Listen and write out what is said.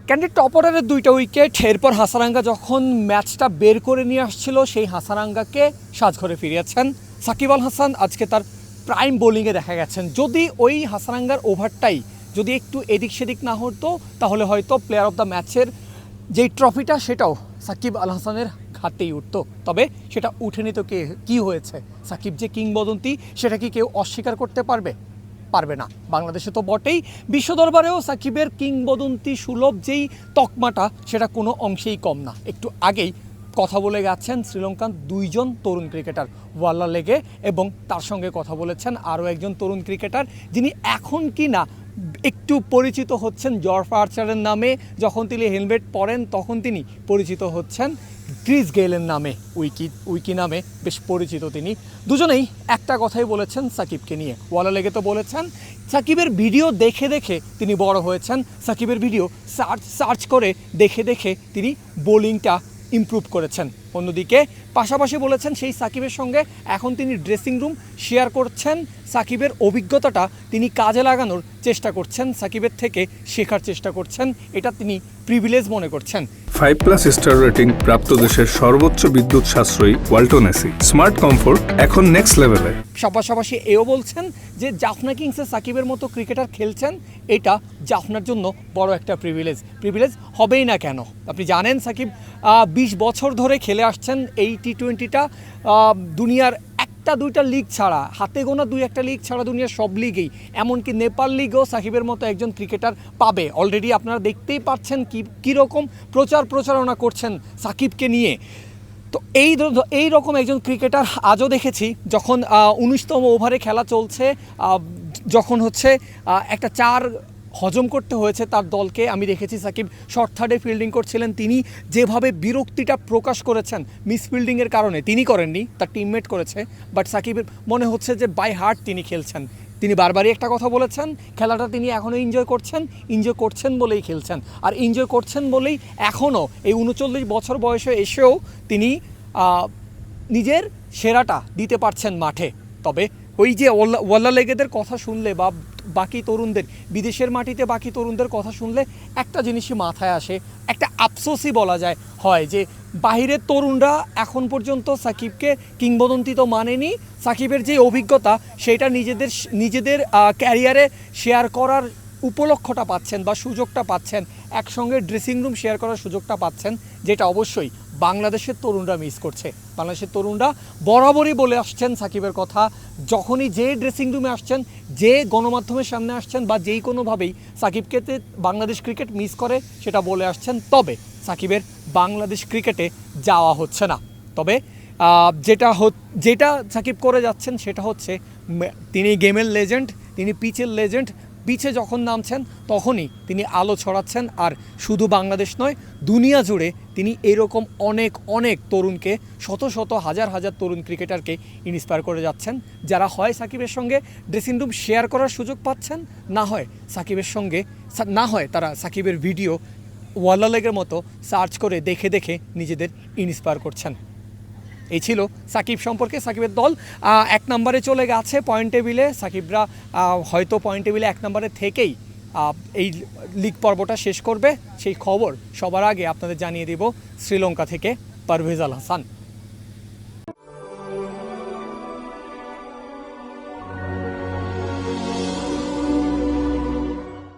Candid top অর্ডারের 2টা wicket, এরপর হাসারাঙ্গা যখন ম্যাচটা বের করে নিয়ে আসছিল সেই হাসারাঙ্গাকে সাজঘরে ফিরিয়েছেন সাকিব আল হাসান। আজকে তার প্রাইম বোলিংয়ে দেখা গেছেন। যদি ওই হাসারাঙ্গার ওভারটাই যদি একটু এদিক সেদিক না হতো তাহলে হয়তো প্লেয়ার অফ দ্য ম্যাচের যেই ট্রফিটা সেটাও সাকিব আল হাসানের হাতেই উঠতো। তবে সেটা উঠেনি তো কী হয়েছে? সাকিব যে কিংবদন্তি সেটা কি কেউ অস্বীকার করতে পারবে না। বাংলাদেশে তো বটেই, বিশ্ব দরবারেও সাকিবের কিংবদন্তি সুলভ যেই তকমাটা সেটা কোনো অংশেই কম না। একটু আগেই কথা বলে গেছেন শ্রীলঙ্কান 2জন তরুণ ক্রিকেটার ওয়াল্লা লেগে, এবং তার সঙ্গে কথা বলেছেন আরও একজন তরুণ ক্রিকেটার যিনি এখন কি না একটু পরিচিত হচ্ছেন জর্জ আর্চারের নামে। যখন তিনি হেলমেট পরেন তখন তিনি পরিচিত হচ্ছেন ক্রিস গেইলের নামে, উইকি নামে বেশ পরিচিত তিনি। দুজনেই একটা কথাই বলেছেন সাকিবকে নিয়ে। ওয়ালা লেগে তো বলেছেন সাকিবের ভিডিও দেখে দেখে তিনি বড় হয়েছেন, সাকিবের ভিডিও সার্চ করে দেখে দেখে তিনি বোলিংটা ইমপ্রুভ করেছেন। অন্যদিকে পাশাপাশি বলেছেন সেই সাকিবের সঙ্গে এখন তিনি ড্রেসিং রুম শেয়ার করছেন, সাকিবের অভিজ্ঞতাটা তিনি কাজে লাগানোর চেষ্টা করছেন, সাকিবের থেকে শেখার চেষ্টা করছেন। এটা তিনি প্রিভিলেজ মনে করছেন। 5+ স্টার রেটিং প্রাপ্ত দেশের সর্বোচ্চ বিদ্যুৎ সাশ্রয়ী ওয়ালটন এসি স্মার্ট কমফোর্ট এখন নেক্সট লেভেলে। পাশাপাশি এও বলছেন যে জাফনা কিংসে সাকিবের মতো ক্রিকেটার খেলছেন, এটা জাফনার জন্য বড় একটা প্রিভিলেজ হবেই না কেন? আপনি জানেন সাকিব 20 বছর ধরে খেলে আসছেন এই টি-20টা। দুনিয়ার 1-2টা লিগ ছাড়া, হাতে গোনা 2-1টা লিগ ছাড়া দুনিয়ার সব লিগেই, এমনকি নেপাল লিগেও সাকিবের মতো একজন ক্রিকেটার পাবে। অলরেডি আপনারা দেখতেই পাচ্ছেন কীরকম প্রচারণা করছেন সাকিবকে নিয়ে। তো এই রকম একজন ক্রিকেটার আজও দেখেছি যখন 19তম ওভারে খেলা চলছে, যখন হচ্ছে একটা 4 হজম করতে হয়েছে তার দলকে। আমি দেখেছি সাকিব শর্ট থার্ডে ফিল্ডিং করছিলেন, তিনি যেভাবে বিরক্তিটা প্রকাশ করেছেন মিস ফিল্ডিংয়ের কারণে, তিনি করেননি, তার টিমমেট করেছে, বাট সাকিবের মনে হচ্ছে যে বাই হার্ট তিনি খেলছেন। তিনি বারবারই একটা কথা বলেছেন, খেলাটা তিনি এখনও এনজয় করছেন বলেই খেলছেন, আর এনজয় করছেন বলেই এখনও এই 39 বছর বয়সে এসেও তিনি নিজের সেরাটা দিতে পারছেন মাঠে। তবে ওই যে ওয়াল্লা লেগেদের কথা শুনলে বা বাকি তরুণদের, বিদেশের মাটিতে বাকি তরুণদের কথা শুনলে একটা জিনিসই মাথায় আসে, একটা আফসোসই বলা যায় হয় যে বাহিরের তরুণরা এখন পর্যন্ত সাকিবকে কিংবদন্তি তো মানেনি, সাকিবের যে অভিজ্ঞতা সেটা নিজেদের ক্যারিয়ারে শেয়ার করার উপলক্ষটা পাচ্ছেন বা সুযোগটা পাচ্ছেন, একসঙ্গে ড্রেসিং রুম শেয়ার করার সুযোগটা পাচ্ছেন, যেটা অবশ্যই বাংলাদেশের তরুণরা মিস করছে। বাংলাদেশের তরুণরা বরাবরই বলে আসছেন সাকিবের কথা, যখনই যে ড্রেসিং রুমে আসছেন, যে গণমাধ্যমের সামনে আসছেন বা যেই কোনোভাবেই সাকিবকে বাংলাদেশ ক্রিকেট মিস করে সেটা বলে আসছেন। তবে সাকিবের বাংলাদেশ ক্রিকেটে যাওয়া হচ্ছে না। তবে যেটা সাকিব করে যাচ্ছেন সেটা হচ্ছে তিনি গেমের লেজেন্ড, তিনি পিচের লেজেন্ড। পিচে যখন নামছেন তখনই তিনি আলো ছড়াচ্ছেন, আর শুধু বাংলাদেশ নয় দুনিয়া জুড়ে তিনি এরকম অনেক তরুণকে, শত হাজার তরুণ ক্রিকেটারকে ইন্সপায়ার করে যাচ্ছেন, যারা হয় সাকিবের সঙ্গে ড্রেসিং রুম শেয়ার করার সুযোগ পাচ্ছেন, না হয় তারা সাকিবের ভিডিও ওয়াল্লা লেগের মতো সার্চ করে দেখে দেখে নিজেদের ইন্সপায়ার করছেন। এই ছিল সাকিব সম্পর্কে। সাকিবের দল 1 নম্বরে চলে গেছে পয়েন্ট টেবিলে। সাকিবরা হয়তো পয়েন্ট টেবিলে 1 নম্বরে থেকেই এই লিগ পর্বটা শেষ করবে, সেই খবর সবার আগে আপনাদের জানিয়ে দেব শ্রীলঙ্কা থেকে পারভেজ আল হাসান।